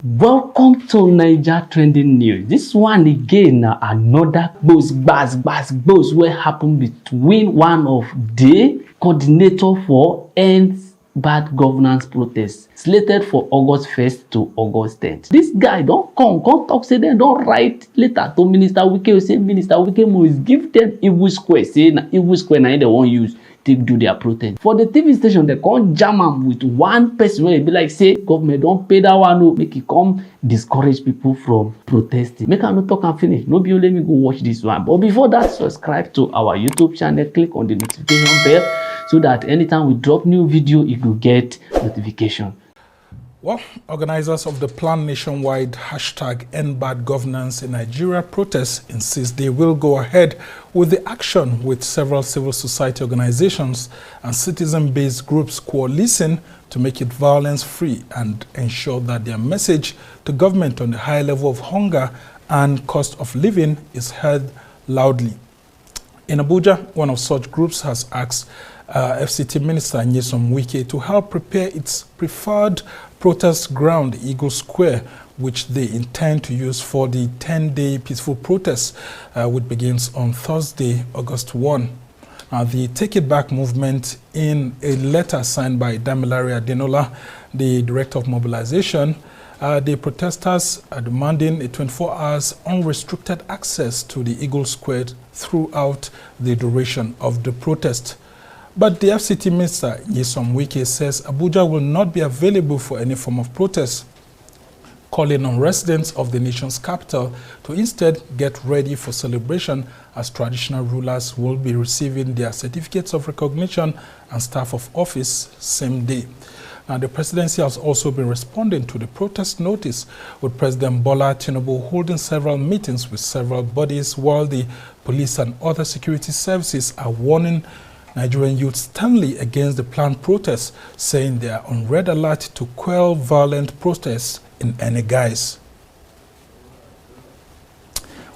Welcome to Niger Trending News. This one again another buzz wey happen between one of the coordinator for End Bad Governance protest slated for August 1st to August 10th. This guy don't come talk say dem don write letter to Minister WIKE say Minister WIKE must give them evil square, say na evil square na they wan use take do their protest. For the TV station, they come jam am with one person wey be like say government don pay that one o, make e come discourage people from protesting. Make I no talk and finish. No be only me go watch this one. But before that, subscribe to our YouTube channel, click on the notification bell so that anytime we drop new video, you will get notification. Well, organizers of the planned nationwide #EndBadGovernance in Nigeria protest insist they will go ahead with the action, with several civil society organizations and citizen-based groups coalescing to make it violence-free and ensure that their message to government on the high level of hunger and cost of living is heard loudly. In Abuja, one of such groups has asked FCT Minister WIKE to help prepare its preferred protest ground, Eagle Square, which they intend to use for the 10-day peaceful protest, which begins on Thursday, August 1. The Take It Back movement, in a letter signed by Damilare Adenola, the Director of Mobilization, the protesters are demanding a 24 hours unrestricted access to the Eagle Square throughout the duration of the protest. But the FCT Minister, WIKE, says Abuja will not be available for any form of protest, calling on residents of the nation's capital to instead get ready for celebration, as traditional rulers will be receiving their certificates of recognition and staff of office same day. Now, the presidency has also been responding to the protest notice, with President Bola TINUBU holding several meetings with several bodies, while the police and other security services are warning Nigerian youth sternly against the planned protests, saying they are on red alert to quell violent protests in any guise.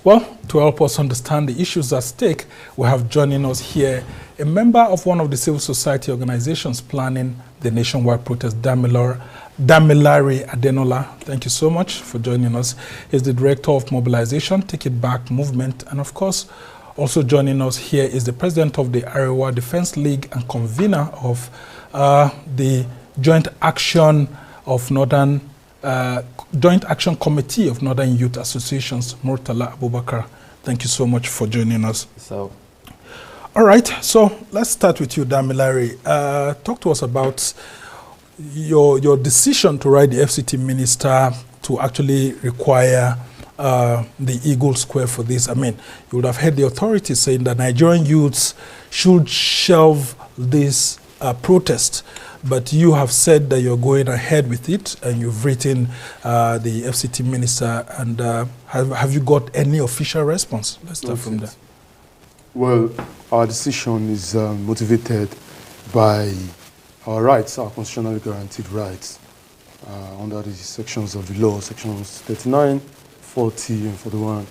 Well, to help us understand the issues at stake, we have joining us here a member of one of the civil society organizations planning the nationwide protest, Damilare Adenola. Thank you so much for joining us. He's the Director of Mobilization, Take It Back movement, and of course, also joining us here is the President of the Arewa Defense League and convener of the Joint Action Committee of Northern Youth Associations, Murtala Abubakar. Thank you so much for joining us. So, all right, so let's start with you, Damilare. Talk to us about your decision to write the FCT Minister to actually require the Eagle Square for this. I mean, you would have heard the authorities saying that Nigerian youths should shelve this protest, but you have said that you're going ahead with it, and you've written the FCT Minister, and have you got any official response? Let's start from there. Well, our decision is motivated by our rights, our constitutionally guaranteed rights, under the sections of the law, sections 39, 40 and 41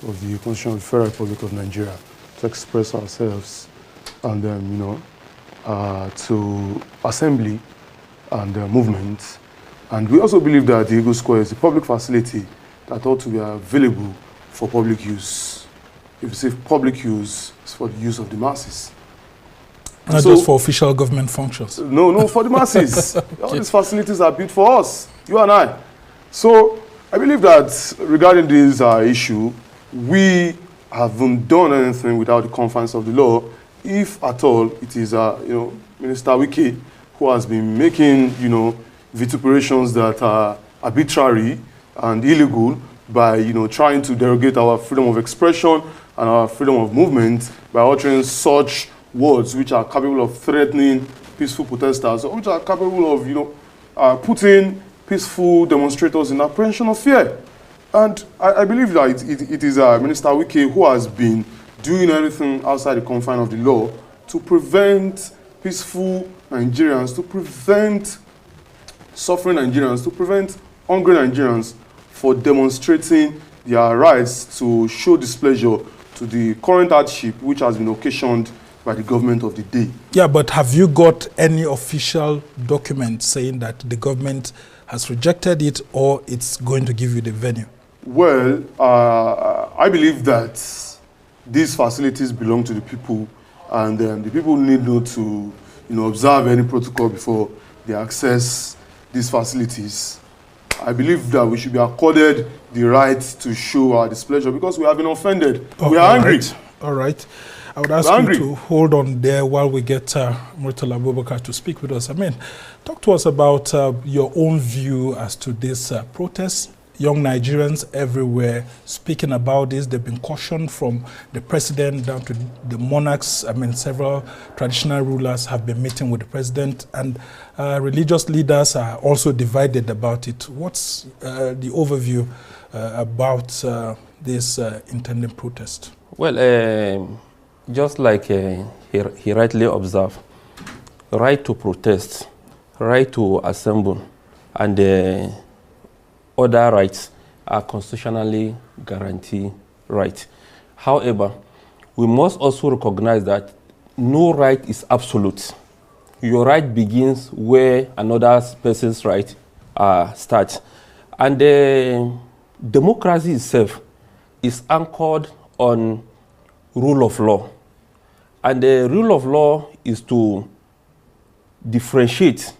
of the Constitution of the Federal Republic of Nigeria, to express ourselves and to assembly and movement. And we also believe that the Eagle Square is a public facility that ought to be available for public use. If you say public use, it's for the use of the masses. Not just for official government functions. No, for the masses. All these facilities are built for us, you and I. So I believe that regarding this issue, we haven't done anything without the confines of the law. If at all, it is Minister WIKE who has been making vituperations that are arbitrary and illegal by trying to derogate our freedom of expression and our freedom of movement by uttering such words which are capable of threatening peaceful protesters, or which are capable of putting peaceful demonstrators in apprehension of fear. And I believe that it is Minister WIKE who has been doing everything outside the confine of the law to prevent peaceful Nigerians, to prevent suffering Nigerians, to prevent hungry Nigerians for demonstrating their rights to show displeasure to the current hardship which has been occasioned by the government of the day. Yeah, but have you got any official document saying that the government has rejected it, or it's going to give you the venue? Well, I believe that these facilities belong to the people, and the people need not to, observe any protocol before they access these facilities. I believe that we should be accorded the right to show our displeasure because we have been offended. We are angry. All right. I would ask you to hold on there while we get Murtala Abubakar to speak with us. I mean, talk to us about your own view as to this protest. Young Nigerians everywhere speaking about this. They've been cautioned from the president down to the monarchs. I mean, several traditional rulers have been meeting with the president, and religious leaders are also divided about it. What's the overview about this intended protest? Well, just like he rightly observed, right to protest, right to assemble, and other rights are constitutionally guaranteed rights. However, we must also recognize that no right is absolute. Your right begins where another person's right starts. And democracy itself is anchored on rule of law. And the rule of law is to differentiate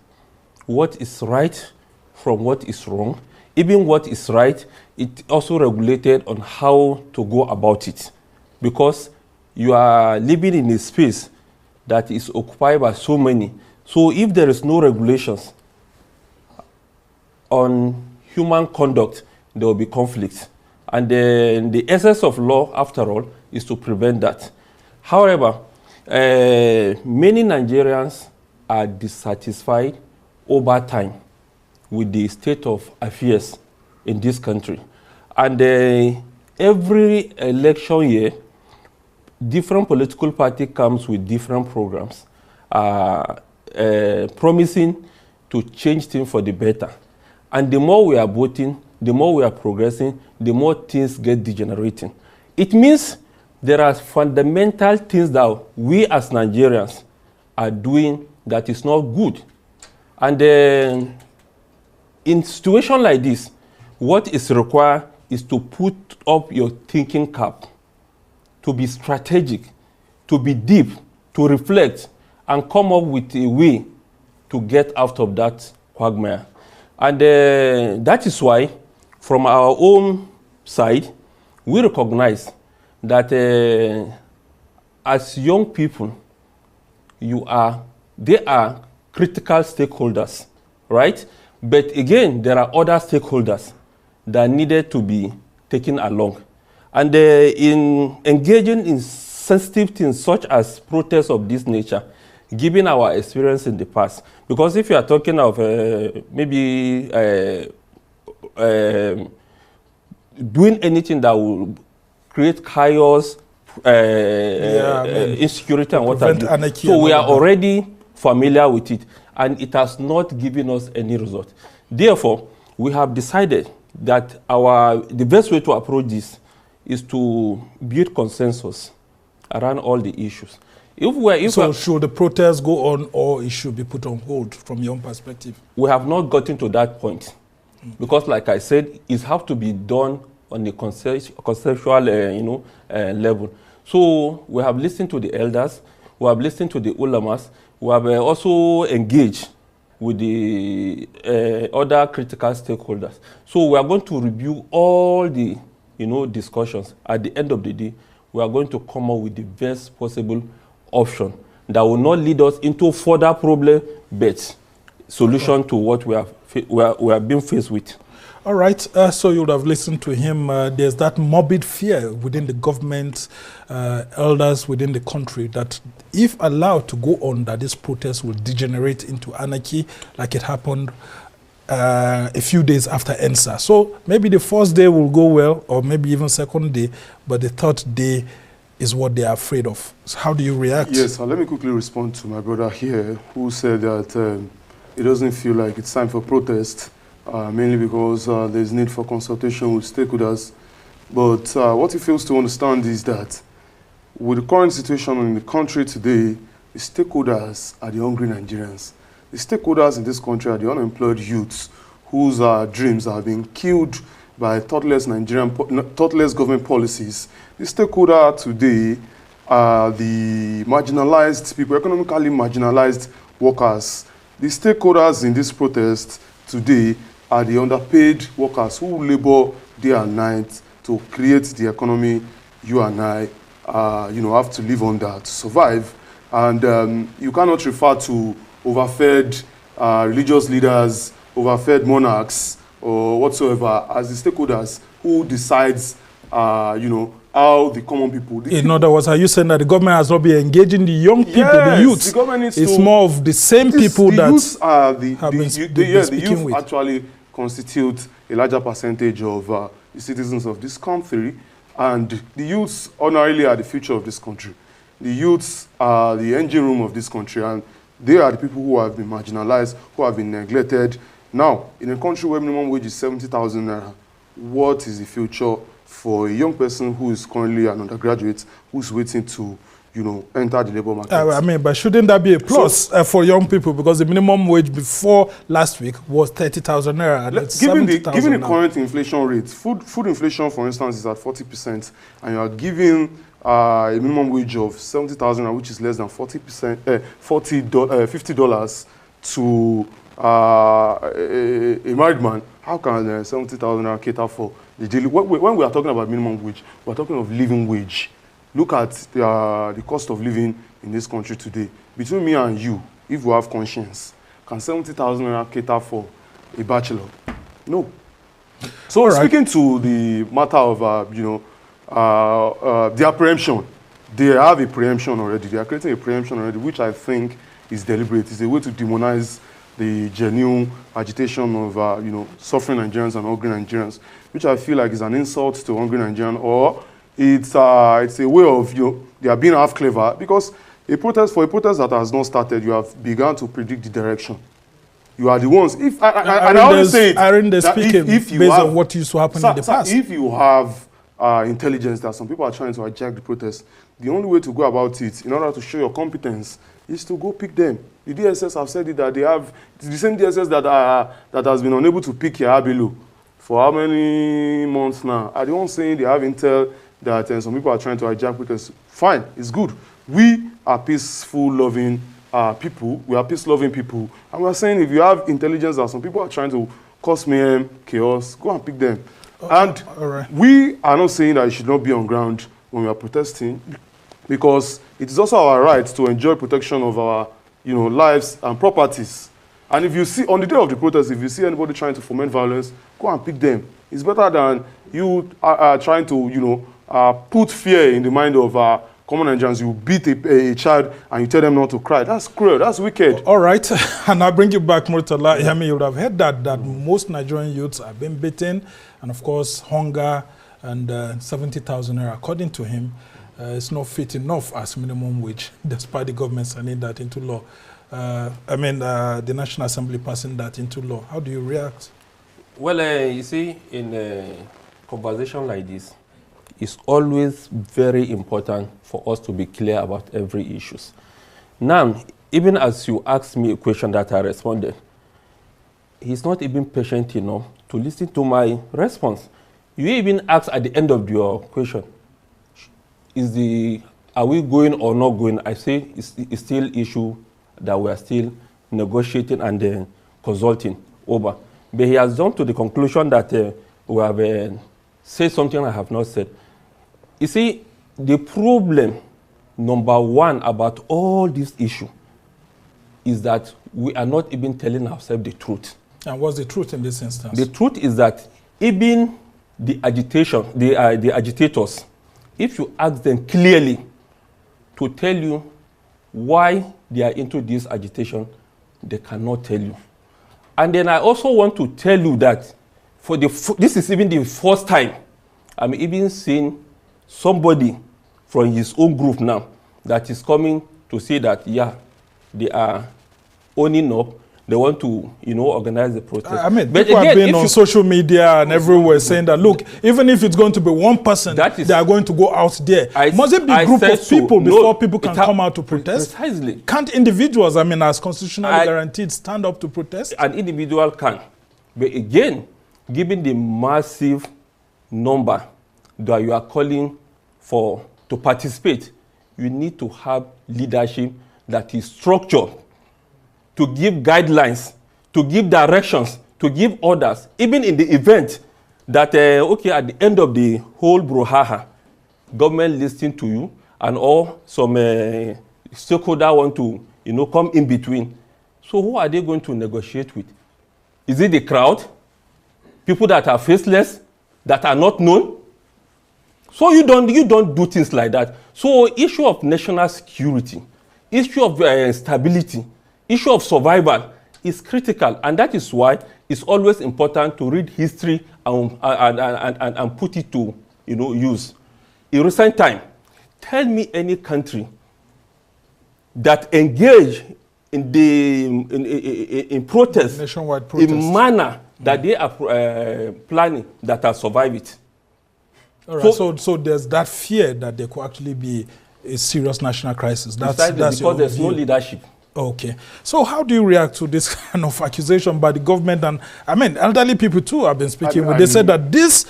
what is right from what is wrong. Even what is right, it also regulated on how to go about it. Because you are living in a space that is occupied by so many. So if there is no regulations on human conduct, there will be conflict. And the essence of law, after all, is to prevent that. However, many Nigerians are dissatisfied over time with the state of affairs in this country. And every election year, different political party comes with different programs, promising to change things for the better. And the more we are voting, the more we are progressing, the more things get degenerating. It means there are fundamental things that we as Nigerians are doing that is not good. And in situation like this, what is required is to put up your thinking cap, to be strategic, to be deep, to reflect, and come up with a way to get out of that quagmire. And that is why, from our own side, we recognize that as young people, they are critical stakeholders, right? But again, there are other stakeholders that needed to be taken along. And in engaging in sensitive things such as protests of this nature, given our experience in the past, because if you are talking of maybe doing anything that will create chaos, insecurity and what have you. So we are already familiar with it, and it has not given us any result. Therefore, we have decided that the best way to approach this is to build consensus around all the issues. So should the protest go on, or it should be put on hold from your own perspective? We have not gotten to that point, because like I said, it has to be done on a conceptual level. So we have listened to the elders, we have listened to the ulamas, we have also engaged with the other critical stakeholders. So we are going to review all the discussions. At the end of the day, we are going to come up with the best possible option that will not lead us into further problem, but solution to what we have been faced with. All right, so you would have listened to him. There's that morbid fear within the government, elders within the country, that if allowed to go on, that this protest will degenerate into anarchy, like it happened a few days after ENSA. So maybe the first day will go well, or maybe even second day, but the third day is what they are afraid of. So how do you react? Yes, let me quickly respond to my brother here, who said that it doesn't feel like it's time for protest. Mainly because there's need for consultation with stakeholders. But what he fails to understand is that with the current situation in the country today, the stakeholders are the hungry Nigerians. The stakeholders in this country are the unemployed youths whose dreams have been killed by thoughtless thoughtless government policies. The stakeholder today are the marginalized people, economically marginalized workers. The stakeholders in this protest today are the underpaid workers who labor day and night to create the economy you and I have to live under to survive. And you cannot refer to overfed religious leaders, overfed monarchs, or whatsoever as the stakeholders who decides, how the common people. In other words, are you saying that the government has not been engaging the young people, the youths? The government needs it's more of the same people that have been speaking the youth actually constitute a larger percentage of the citizens of this country, and the youths ordinarily are the future of this country. The youths are the engine room of this country, and they are the people who have been marginalized, who have been neglected. Now, in a country where minimum wage is 70,000 naira, what is the future for a young person who is currently an undergraduate, who's waiting to, enter the labor market? But shouldn't that be a plus for young people? Because the minimum wage before last week was 30,000 naira. And it's given the current inflation rate, food inflation, for instance, is at 40%, and you are giving a minimum wage of 70,000, which is less than $50 to a married man. How can 70,000 cater for the daily? When we are talking about minimum wage, we are talking of living wage. Look at the cost of living in this country today. Between me and you, if we have conscience, can 70,000 cater for a bachelor? No. So speaking to the matter of their preemption, they have a preemption already. They are creating a preemption already, which I think is deliberate. It's a way to demonize the genuine agitation of suffering Nigerians and hungry Nigerians, which I feel like is an insult to hungry Nigerians, or it's a way of they are being half clever, because a protest that has not started, you have begun to predict the direction. You are the ones. If I always say it, if you based on what used to happen in the past. If you have intelligence that some people are trying to hijack the protest, the only way to go about it, in order to show your competence, is to go pick them. The DSS have said it that they have, it's the same DSS that has been unable to pick Yahabelu for how many months now. Are the ones saying they have intel that some people are trying to hijack protests? Fine, it's good. We are peaceful, loving people. We are peace-loving people. And we are saying if you have intelligence that some people are trying to cause mayhem, chaos, go and pick them. And we are not saying that it should not be on ground when we are protesting, because it is also our right to enjoy protection of our lives and properties. And if you see, on the day of the protest, if you see anybody trying to foment violence, go and pick them. It's better than you trying to, put fear in the mind of common Nigerians. You beat a child and you tell them not to cry. That's cruel. That's wicked. All right. And I'll bring you back, Murtala. You would have heard that most Nigerian youths have been beaten, and of course, hunger and 70,000 naira, according to him, it's not fit enough as minimum wage, despite the government signing that into law. The National Assembly passing that into law. How do you react? Well, you see, in a conversation like this, it's always very important for us to be clear about every issue. Now, even as you asked me a question that I responded, he's not even patient enough to listen to my response. You even asked at the end of your question, are we going or not going? I say it's still issue that we are still negotiating and consulting over. But he has come to the conclusion that we have said something I have not said. You see, the problem number one about all this issue is that we are not even telling ourselves the truth. And what's the truth in this instance? The truth is that even the agitators, if you ask them clearly to tell you why they are into this agitation, they cannot tell you. And then I also want to tell you that this is even the first time I'm even seeing somebody from his own group now that is coming to say that, yeah, they are owning up. They want to, organize the protest. But people have been on social media and everywhere saying that, look, even if it's going to be one person, they are going to go out there. Must it be a group of people before people can come out to protest? Precisely. Can't individuals, as constitutionally guaranteed, stand up to protest? An individual can. But again, given the massive number that you are calling for to participate, you need to have leadership that is structured to give guidelines, to give directions, to give orders, even in the event that, okay, at the end of the whole brouhaha, government listening to you and all some stakeholder want to, come in between. So who are they going to negotiate with? Is it the crowd? People that are faceless, that are not known? So you don't do things like that. So issue of national security, issue of stability, issue of survival is critical, and that is why it's always important to read history and put it to use. In recent time, tell me any country that engage in protest, nationwide protest, in manner that they are planning that have survived it. All right. So there's that fear that there could actually be a serious national crisis. That's because there's no leadership. Okay. So how do you react to this kind of accusation by the government? And I mean, elderly people too have been speaking. They said that this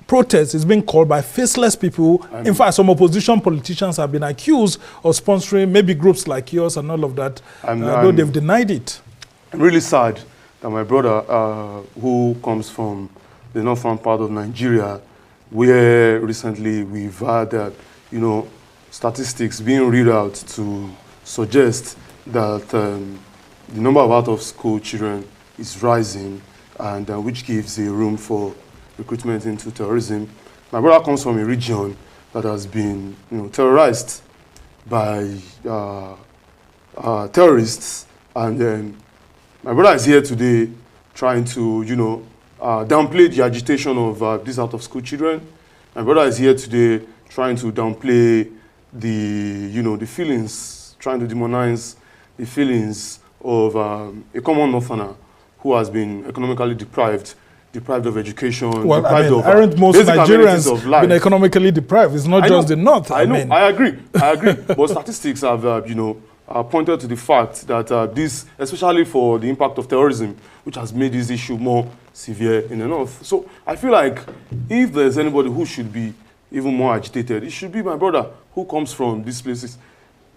protest is being called by faceless people. In fact, some opposition politicians have been accused of sponsoring maybe groups like yours and all of that, though they've denied it. I'm really sad that my brother, who comes from the northern part of Nigeria, where recently we've had, statistics being read out to suggest that the number of out-of-school children is rising, and which gives a room for recruitment into terrorism. My brother comes from a region that has been, terrorized by terrorists, and my brother is here today trying to, downplay the agitation of these out-of-school children. My brother is here today trying to downplay the feelings, trying to demonize the feelings of a common northerner who has been economically deprived of education, well, deprived of aren't most Nigerians of life. Been economically deprived? It's not just the north. I know. I agree. But statistics have, pointed to the fact that this, especially for the impact of terrorism, which has made this issue more severe in the north. So I feel like if there's anybody who should be even more agitated, it should be my brother who comes from these places.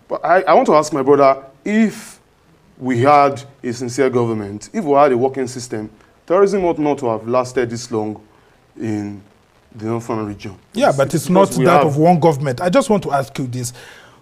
But I want to ask my brother, if we had a sincere government, if we had a working system, terrorism ought not to have lasted this long in the northern region. Yeah, but it's not that of one government. I just want to ask you this.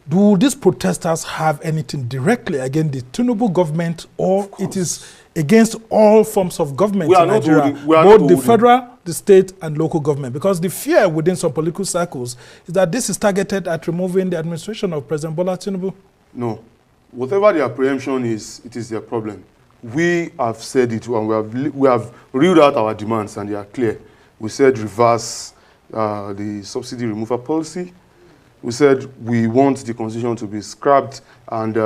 Do these protesters have anything directly against the TINUBU government, or it is against all forms of government in Nigeria, both the federal, the state, and local government? Because the fear within some political circles is that this is targeted at removing the administration of President Bola Tinubu. No. Whatever their preemption is, it is their problem. We have said it, and we have reeled out our demands, and they are clear. We said reverse the subsidy removal policy. We said we want the constitution to be scrapped, and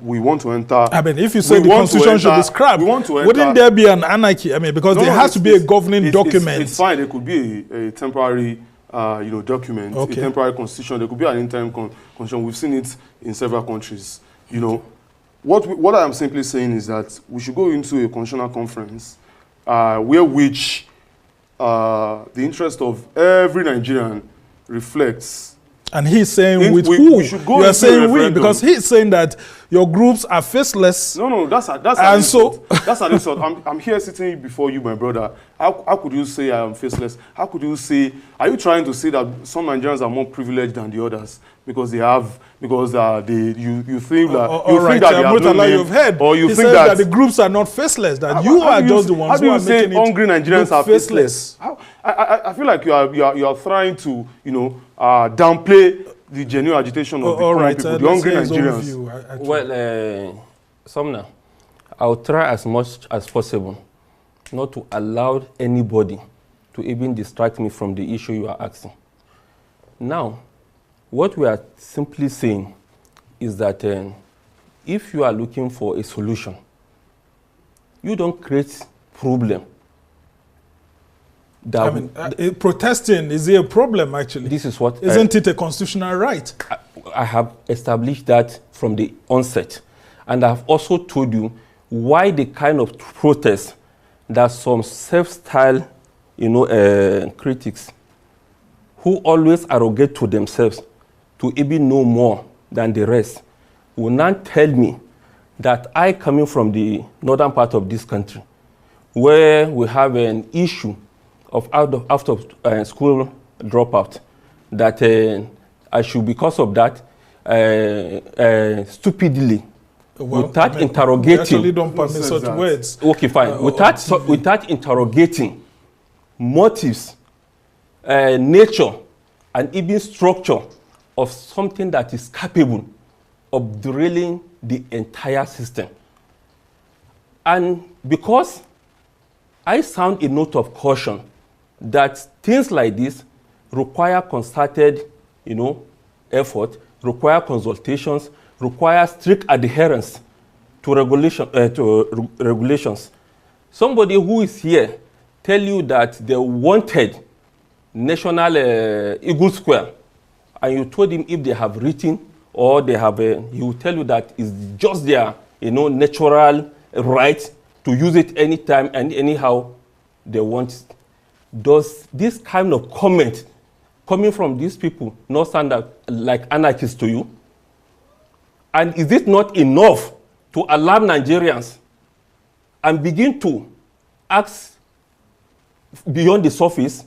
we want to enter. I mean, if you say the constitution should be scrapped, wouldn't there be an ananarchy? I mean, because there has to be a governing document. It's fine. There could be a temporary, document, a temporary constitution. There could be an interim constitution. We've seen it in several countries. What I am simply saying is that we should go into a constitutional conference which the interest of every Nigerian reflects. And he's saying with who? You are saying we, because he's saying that your groups are faceless. No, that's an insult. That's an insult. I'm here sitting before you, my brother. How could you say I am faceless? How could you say? Are you trying to say that some Nigerians are more privileged than the others because they have you think that you've heard, or you think that the groups are not faceless? That you are just the ones who are making it. Hungry Nigerians are faceless. I feel like you are trying to downplay the genuine agitation of the common people, the hungry Nigerians. Well, Sumner, I'll try as much as possible not to allow anybody to even distract me from the issue you are asking. Now, what we are simply saying is that if you are looking for a solution, you don't create problem. Protesting, is it a problem actually? This is what... Isn't it a constitutional right? I have established that from the onset. And I have also told you why the kind of protest that some self-style, critics who always arrogate to themselves to even know more than the rest will not tell me that I, coming from the northern part of this country, where we have an issue of after school dropout, that I should, because of that, stupidly, without interrogating. Actually don't permit such words. Okay, fine. Without interrogating motives, nature, and even structure of something that is capable of derailing the entire system. And because I sound a note of caution that things like this require concerted, effort, require consultations, require strict adherence to regulations. Somebody who is here tell you that they wanted National Eagle Square, and you told him if they have written or they have, he will tell you that it's just their, natural right to use it anytime and anyhow they want it. Does this kind of comment coming from these people not sound like anarchists to you? And is it not enough to alarm Nigerians and begin to ask beyond the surface?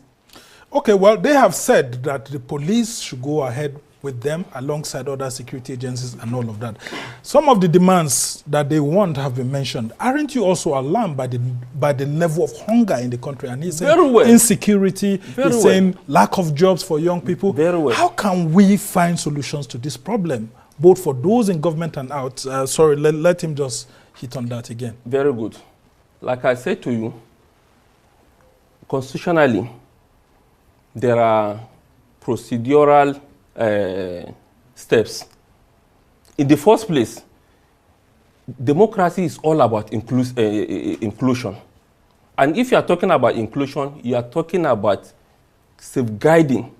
Okay, well, they have said that the police should go ahead with them alongside other security agencies and all of that. Some of the demands that they want have been mentioned. Aren't you also alarmed by the level of hunger in the country? And he's saying insecurity, he's saying lack of jobs for young people. Very well. How can we find solutions to this problem, both for those in government and out? Sorry, let him just hit on that again. Very good. Like I said to you, constitutionally, there are procedural steps. In the first place, democracy is all about inclusion. And if you are talking about inclusion, you are talking about safeguarding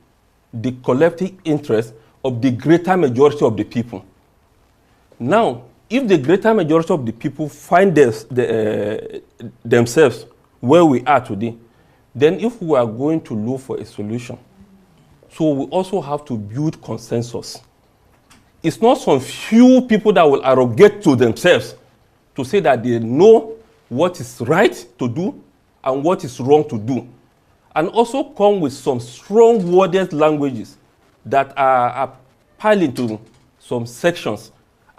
the collective interest of the greater majority of the people. Now, if the greater majority of the people find themselves where we are today, then if we are going to look for a solution, so we also have to build consensus. It's not some few people that will arrogate to themselves to say that they know what is right to do and what is wrong to do, and also come with some strong worded languages that are appealing to some sections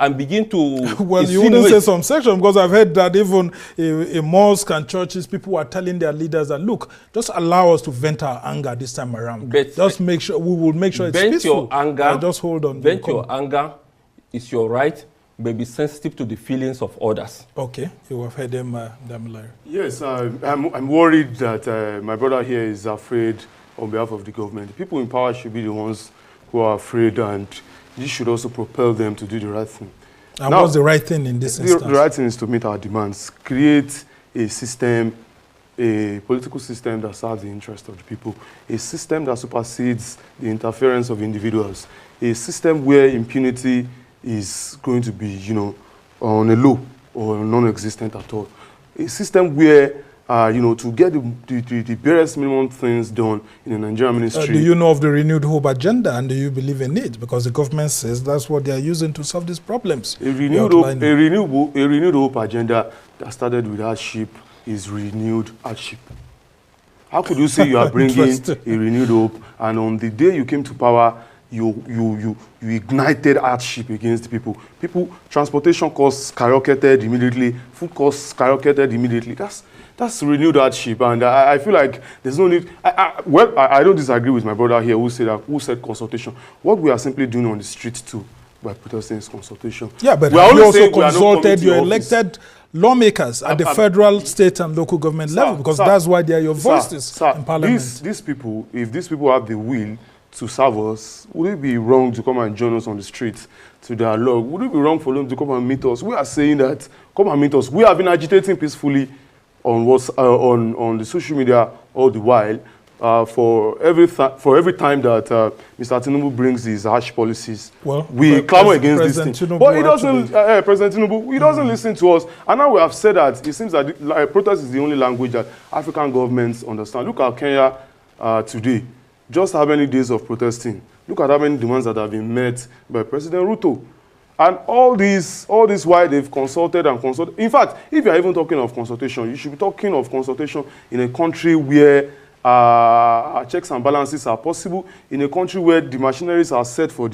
and begin to well, you wouldn't say some section, because I've heard that even in mosques and churches, people are telling their leaders that, look, just allow us to vent our anger this time around. But just make sure, we will make sure it's peaceful. Your anger, just hold on. Vent your anger is your right, but be sensitive to the feelings of others. Okay, you have heard them, Damilare. Yes, I'm worried that my brother here is afraid on behalf of the government. The people in power should be the ones who are afraid, and this should also propel them to do the right thing. And now, what's the right thing in this instance? The right thing is to meet our demands, create a system, a political system that serves the interest of the people, a system that supersedes the interference of individuals, a system where impunity is going to be, on a low or non-existent at all, a system where to get the barest minimum things done in the Nigerian ministry. Do you know of the renewed hope agenda, and do you believe in it? Because the government says that's what they are using to solve these problems. A renewed hope agenda that started with hardship is renewed hardship. How could you say you are bringing a renewed hope, and on the day you came to power, you ignited hardship against people? Transportation costs skyrocketed immediately, food costs skyrocketed immediately. That's renewed hardship, and I feel like there's no need. I don't disagree with my brother here who said consultation. What we are simply doing on the street too by protesting is consultation. Yeah, but you also consulted your elected lawmakers at the federal, state, and local government level, because that's why they are your voices in parliament. These people, if these people have the will to serve us, would it be wrong to come and join us on the streets to dialogue? Would it be wrong for them to come and meet us? We are saying that, come and meet us. We have been agitating peacefully on the social media all the while for every time that Mr. Tinubu brings his harsh policies, well, we clamor against this thing. Tinubu But he doesn't, President Tinubu, he doesn't listen to us. And now we have said that it seems that protest is the only language that African governments understand. Look at Kenya today. Just how many days of protesting? Look at how many demands that have been met by President Ruto. And all this why they've consulted and consulted. In fact, if you're even talking of consultation, you should be talking of consultation in a country where checks and balances are possible, in a country where the machineries are set for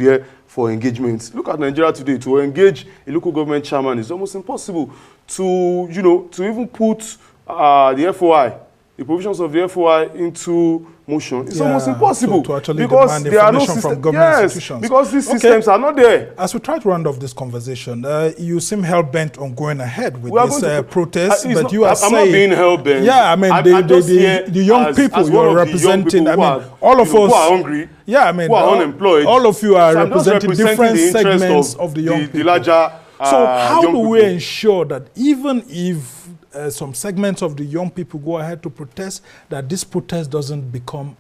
engagement. Look at Nigeria today. To engage a local government chairman is almost impossible. To even put the FOI, the provisions of the FOI into motion, it's almost impossible to actually because demand there are no information from government institutions. Because these systems are not there. As we try to round off this conversation, you seem hell-bent on going ahead with this protest, but you are saying... I'm not being hell-bent. Yeah, I mean, the young people you are representing, I mean, all of us... Who are hungry, yeah, I mean, who are unemployed. All of you are representing different the segments of the young people. The larger so how do we people ensure that even if some segments of the young people go ahead to protest, that this protest doesn't become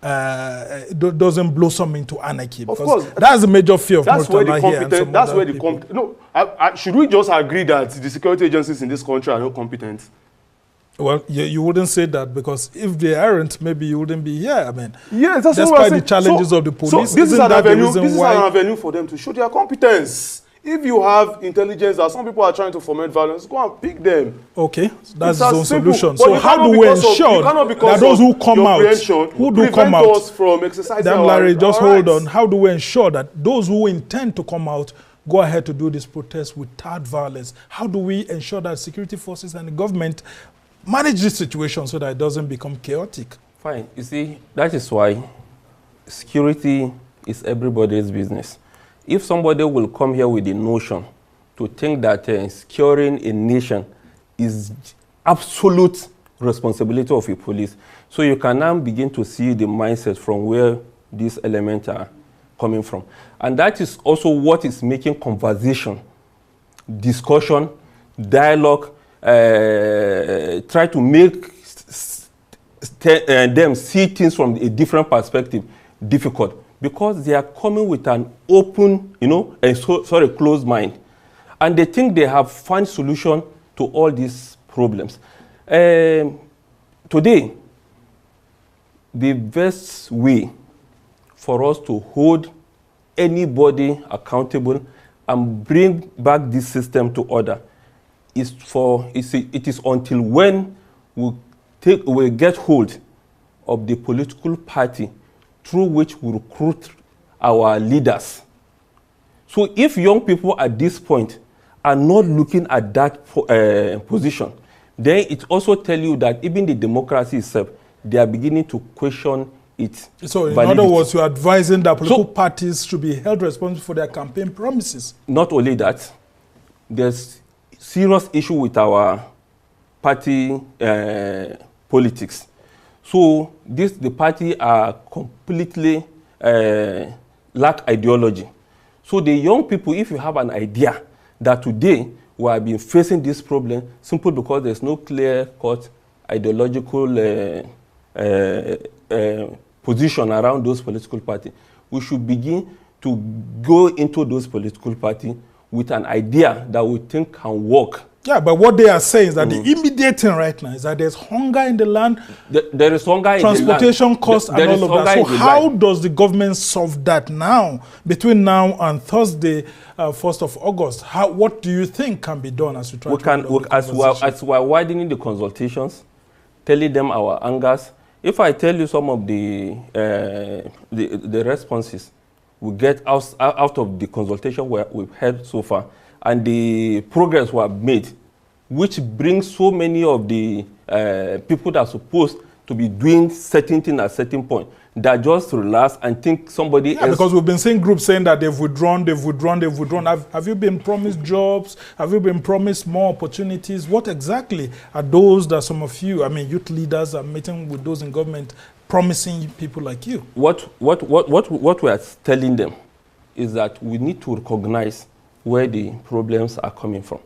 doesn't blossom into anarchy? Because of course, that's a major fear of Murtala here. That's where the should we just agree that the security agencies in this country are not competent? Well, you wouldn't say that, because if they aren't, maybe you wouldn't be here. I mean, yes, that's despite the challenges of the police, so this is an avenue for them to show their competence. If you have intelligence that some people are trying to foment violence, go and pick them. Okay, that's the solution. So how do we ensure that those who come out, who do come out, us from exercising then Larry, just our hold on. How do we ensure that those who intend to come out go ahead to do this protest without violence? How do we ensure that security forces and the government manage this situation so that it doesn't become chaotic? Fine. You see, that is why security is everybody's business. If somebody will come here with the notion to think that securing a nation is absolute responsibility of a police, so you can now begin to see the mindset from where these elements are coming from. And that is also what is making conversation, discussion, dialogue, try to make them see things from a different perspective difficult, because they are coming with an open, closed mind. And they think they have found solution to all these problems. Today, the best way for us to hold anybody accountable and bring back this system to order is it is until when we get hold of the political party through which we recruit our leaders. So if young people at this point are not looking at that position, then it also tells you that even the democracy itself, they are beginning to question its So in validity. other words, you are advising that political parties should be held responsible for their campaign promises. Not only that, there's serious issue with our party politics. So the party are completely lack ideology. So the young people, if you have an idea that today we have been facing this problem simply because there's no clear-cut ideological position around those political parties, we should begin to go into those political parties with an idea that we think can work. Yeah, but what they are saying is that the immediate thing right now is that there's hunger in the land. There is hunger in the land. Transportation costs and all of that. So how does the government solve that now, between now and Thursday, 1st of August? What do you think can be done as we try as we are widening the consultations, telling them our angers? If I tell you some of the responses we get out of the consultation we've had so far, and the progress we have made, which brings so many of the people that are supposed to be doing certain things at certain point, that just relax and think somebody else. Because we've been seeing groups saying that they've withdrawn. Have you been promised jobs? Have you been promised more opportunities? What exactly are those that some of you, youth leaders, are meeting with those in government, promising people like you? What we are telling them is that we need to recognize where the problems are coming from.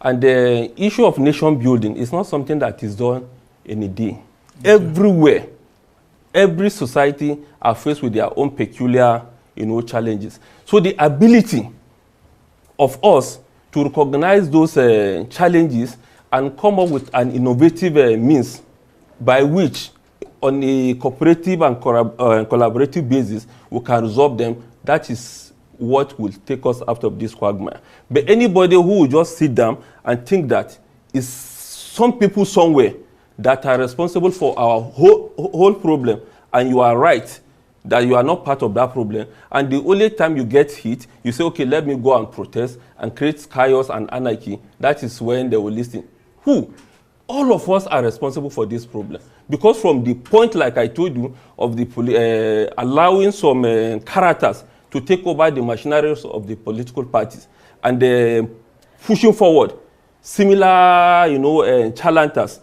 And the issue of nation building is not something that is done in a day. Okay. Everywhere, every society are faced with their own peculiar, challenges. So the ability of us to recognize those challenges and come up with an innovative means by which, on a cooperative and collaborative basis, we can resolve them, that is what will take us out of this quagmire. But anybody who will just sit down and think that it's some people somewhere that are responsible for our whole problem, and you are right, that you are not part of that problem, and the only time you get hit, you say, okay, let me go and protest and create chaos and anarchy, that is when they will listen. Who? All of us are responsible for this problem. Because from the point, like I told you, of the allowing some characters to take over the machineries of the political parties and pushing forward similar, challengers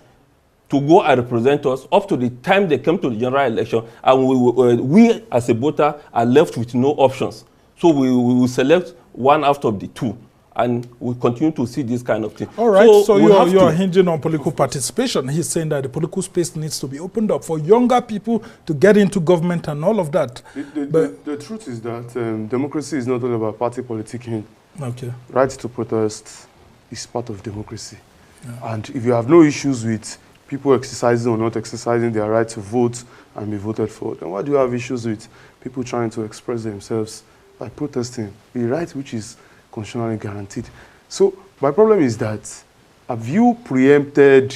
to go and represent us up to the time they come to the general election, and we as a voter are left with no options. So we will select one out of the two, and we continue to see this kind of thing. All right, so you're hinging on political participation. He's saying that the political space needs to be opened up for younger people to get into government and all of that. The truth is that democracy is not all about party politicking. Okay. Right to protest is part of democracy. Yeah. And if you have no issues with people exercising or not exercising their right to vote and be voted for, then why do you have issues with people trying to express themselves by protesting? A right which is constitutionally guaranteed. So my problem is that, have you preempted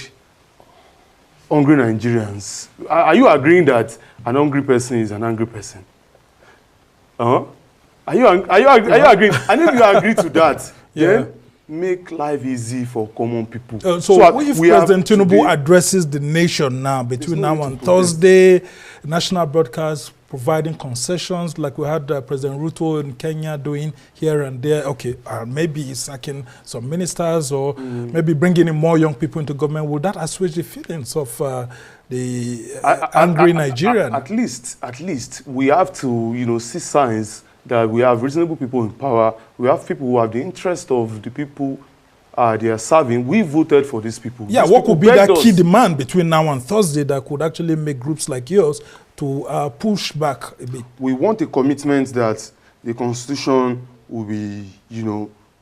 hungry Nigerians? Are you agreeing that an hungry person is an angry person? Are you agreeing? And if you agree to that, then make life easy for common people. So if President TINUBU addresses the nation now, between now and Thursday, national broadcast providing concessions like we had President Ruto in Kenya doing here and there, okay, maybe he's sacking some ministers or maybe bringing in more young people into government, would that assuage the feelings of the angry Nigerian? At least we have to, see signs that we have reasonable people in power. We have people who have the interest of the people they are serving. We voted for these people. Yeah, what could be that key demand between now and Thursday that could actually make groups like yours to push back a bit? We want a commitment that the Constitution will be,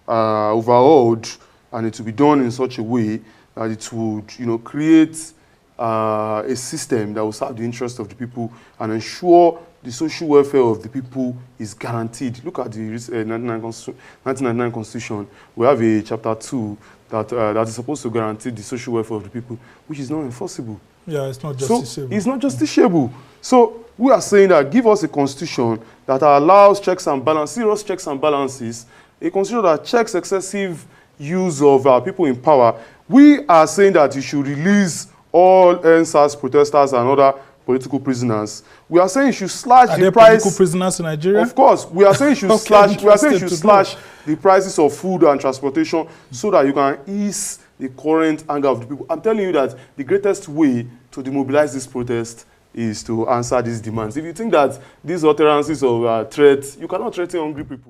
overhauled, and it will be done in such a way that it would, create a system that will serve the interest of the people and ensure the social welfare of the people is guaranteed. Look at the 1999 Constitution. We have a chapter 2 that is supposed to guarantee the social welfare of the people, which is not enforceable. Yeah, it's not justiciable. So it's not justiciable. So we are saying that give us a constitution that allows checks and balances, serious checks and balances, a constitution that checks excessive use of people in power. We are saying that you should release all NSAS protesters and other political prisoners. We are saying you should slash the price. Political prisoners in Nigeria? Of course, we are saying you should slash. We are saying you should slash the prices of food and transportation so that you can ease the current anger of the people. I'm telling you that the greatest way to demobilize this protest is to answer these demands. If you think that these utterances of threats, you cannot threaten hungry people.